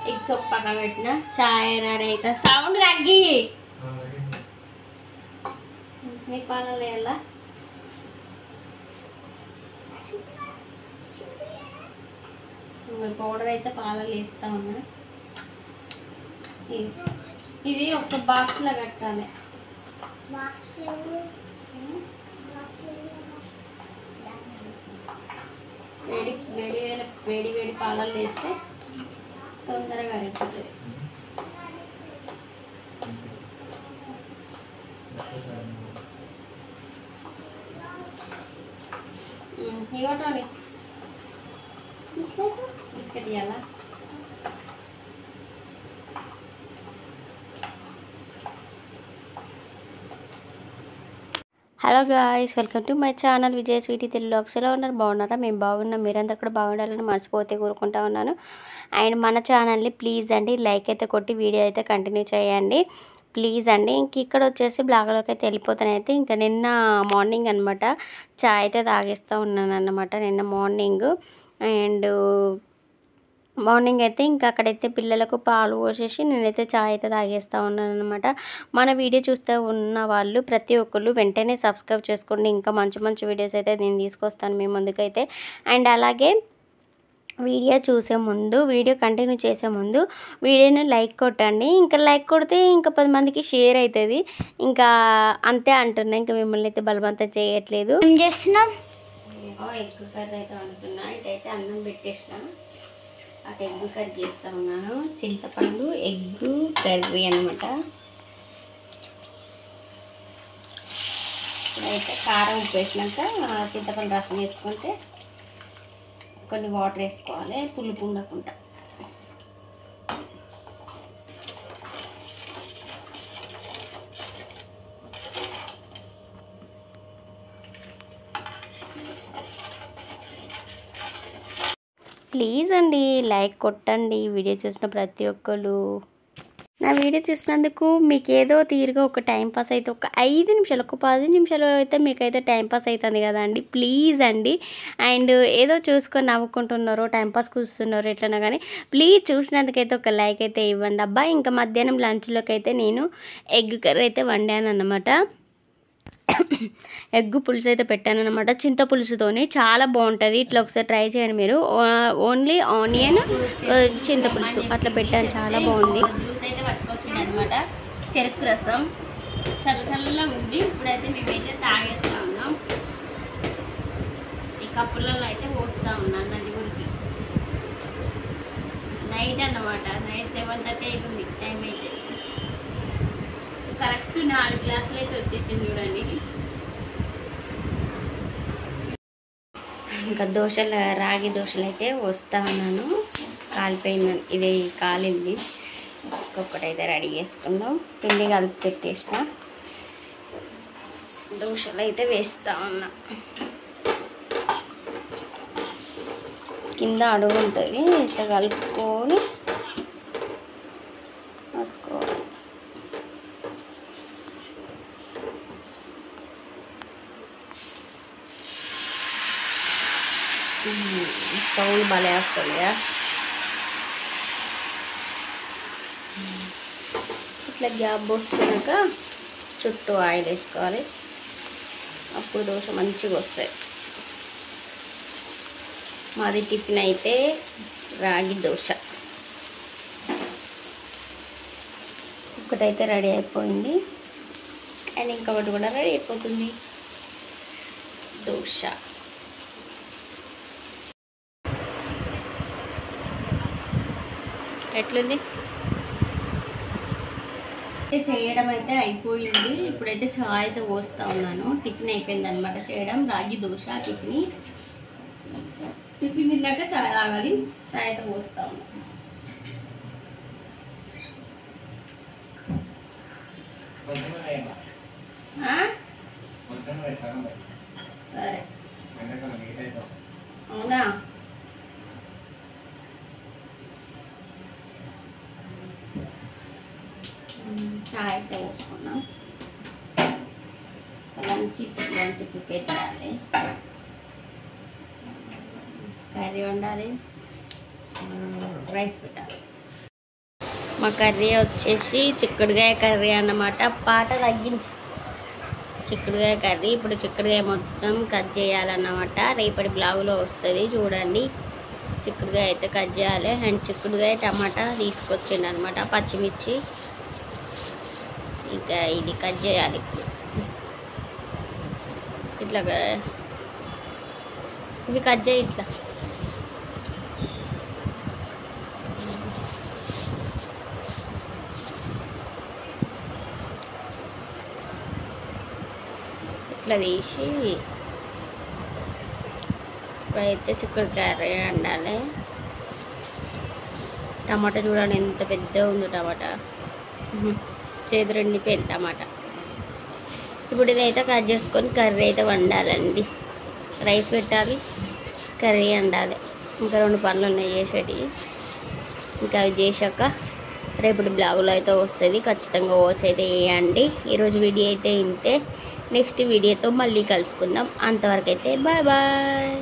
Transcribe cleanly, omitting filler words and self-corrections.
Eggs పక్కన పెట్టిన చాయ్ ready అవుతుంది. సౌండ్ తగ్గి మీకు పాలలో వేయాలా? పౌడర్ అయితే పాలలో వేస్తా ఉన్నా. ఇది ఒక బాక్స్లో కట్టాలి. వేడి పాలలో వేస్తే తొందరగా అయిపోతుంది. ఇవ్వటోని బిస్కెట్ ఇవ్వాలా? Hello guys, welcome to my channel Vijay Sweety Telugu vlogs. ఎలా ఉన్నారు? బాగున్నారా? మేము బాగున్నాం. మీరందరూ కూడా బాగుండాలని మనస్ఫూర్తిగా కోరుకుంటా ఉన్నాను. అండ్ మన ఛానల్ని ప్లీజ్ అండి లైక్ అయితే కొట్టి వీడియో అయితే కంటిన్యూ చేయండి ప్లీజ్ అండి. ఇంక ఇక్కడ వచ్చేసి బ్లాగ్లోకి అయితే వెళ్ళిపోతానైతే ఇంకా నిన్న మార్నింగ్ అనమాట చాయ్ అయితే తాగేస్తూ ఉన్నాను అన్నమాట. నిన్న మార్నింగ్ మార్నింగ్ అయితే ఇంకా అక్కడైతే పిల్లలకు పాలు పోసేసి నేనైతే చాయ్ అయితే తాగేస్తూ ఉన్నాను అనమాట. మన వీడియో చూస్తూ ఉన్న వాళ్ళు ప్రతి ఒక్కళ్ళు వెంటనే సబ్స్క్రైబ్ చేసుకోండి. ఇంకా మంచి మంచి వీడియోస్ అయితే నేను తీసుకొస్తాను మీ ముందుకైతే. అండ్ అలాగే వీడియో చూసే ముందు, వీడియో కంటిన్యూ చేసే ముందు వీడియోని లైక్ కొట్టండి. ఇంకా లైక్ కొడితే ఇంకా 10 మందికి షేర్ అవుతుంది. ఇంకా అంతే అంటున్నా, ఇంకా మిమ్మల్ని అయితే బలవంతం చేయట్లేదు. ఏం చేస్తున్నాం? ఎగ్ కర్రీ అయితే వండుతున్నా. ఇటైతే అన్నం పెట్టేసిన, అటు ఎగ్ కర్రీ చేస్తూ ఉన్నాను. చింతపండు ఎగ్ కర్రీ అనమాట. అయితే కారం ఉప్పు వేసినాక చింతపండు రసం వేసుకుంటే కొన్ని వాటర్ వేసుకోవాలి పులుపు ఉండకుండా. ప్లీజ్ అండి లైక్ కొట్టండి వీడియో చూసిన ప్రతి ఒక్కరు. నా వీడియో చూసినందుకు మీకు ఏదో తీరుగా ఒక టైంపాస్ అయితే ఒక 5 నిమిషాలు, ఒక 10 నిమిషాలు అయితే మీకైతే టైంపాస్ అవుతుంది కదా అండి. ప్లీజ్ అండి. అండ్ ఏదో చూసుకొని నవ్వుకుంటున్నారో టైంపాస్ కూర్చున్నారో ఎట్లన్నా కానీ ప్లీజ్ చూసినందుకైతే ఒక లైక్ అయితే ఇవ్వండి అబ్బా. ఇంకా మధ్యాహ్నం లంచ్లోకి అయితే నేను ఎగ్ కర్రీ అయితే వండాను అన్నమాట. ఎగ్ పులుసు అయితే పెట్టాను అనమాట, చింత పులుసుతోని చాలా బాగుంటుంది. ఇట్లా ఒకసారి ట్రై చేయండి మీరు. ఓన్లీ ఆనియన్ చింత పులుసు అట్లా పెట్టాను, చాలా బాగుంది. జ్యూస్ అయితే పట్టుకొచ్చింది అనమాట, చెరుకు రసం చల్లగా ఉంది. ఇప్పుడైతే మేమైతే తాగేస్తూ ఉన్నాం. ఈ కప్పులలో అయితే పోస్తూ ఉన్నాను నలుగురికి. నైట్ అన్నమాట, నైట్ 7:30 అవుతుంది టైం అయితే. కరెక్ట్ 4 గ్లాసులు అయితే వచ్చేసింది చూడండి. ఇంకా దోశలు, రాగి దోశలు అయితే వస్తూ ఉన్నాను. కాలిపోయింది, ఇది కాలింది. ఒక్కొక్కటైతే రెడీ చేసుకుందాం. పిండి కలిపి పెట్టేసిన దోశలు అయితే వేస్తూ ఉన్నా. కింద అడుగు ఉంటుంది, ఇట్లా కలుపుకొని వేసుకోవాలి. సౌండ్ భలే వస్తుంది కదా. ఇట్లా గ్యాప్ పోసుకున్నాక చుట్టూ ఆయిల్ వేసుకోవాలి, అప్పుడు దోశ మంచిగా వస్తాయి. మాది టిఫిన్ అయితే రాగి దోశ. ఒకటైతే రెడీ అయిపోయింది అండ్ ఇంకొకటి కూడా రెడీ అయిపోతుంది దోశ. ఎట్లుంది? చేయడం అయితే అయిపోయింది. ఇప్పుడైతే చాయ్ అయితే పోస్తూ ఉన్నాను. టిఫిన్ అయిపోయింది అనమాట చేయడం, రాగి దోశ టిఫిన్. టిఫిన్ తిన్నాక చాయ్ తాగాలి. చాయ్ అయితే పోస్తూ ఉన్నాను. సరే, అవునా? చాయ్ అయితే పోసుకున్నాం. లంచ్ ప్రిపేర్ చేయాలి, కర్రీ వండాలి, రైస్ పెట్టాలి. మా కర్రీ వచ్చేసి చిక్కుడుకాయ కర్రీ అన్నమాట. పాట తగ్గించి చిక్కుడుకాయ కర్రీ. ఇప్పుడు చిక్కుడుకాయ మొత్తం కట్ చేయాలన్నమాట. రేపటి బ్లాగులో వస్తుంది చూడండి. చిక్కుడుకాయ అయితే కట్ చేయాలి. అండ్ చిక్కుడుకాయ టమాటా తీసుకొచ్చిండు అనమాట, పచ్చిమిర్చి, ఇంకా ఇది కట్ చేయాలి. ఇట్లా ఇవి కట్ చేయి. ఇట్లా ఇట్లా తీసి ఇప్పుడైతే చిక్కుడుకాయ వండాలి. టమాటా చూడండి ఎంత పెద్దగా ఉందో. టమాటా చేదు రెండిపోయింది టమాటా. ఇప్పుడు ఇదైతే కట్ చేసుకొని కర్రీ అయితే వండాలండి. రైస్ పెట్టాలి, కర్రీ వండాలి. ఇంకా 2 పనులు ఉన్నాయి చేసేటివి. ఇంకా అవి చేశాక రేపటి బ్లాగులో అయితే వస్తుంది. ఖచ్చితంగా వాచ్ అయితే వేయండి. ఈరోజు వీడియో అయితే ఇంతే. నెక్స్ట్ వీడియోతో మళ్ళీ కలుసుకుందాం. అంతవరకు అయితే బాయ్ బాయ్.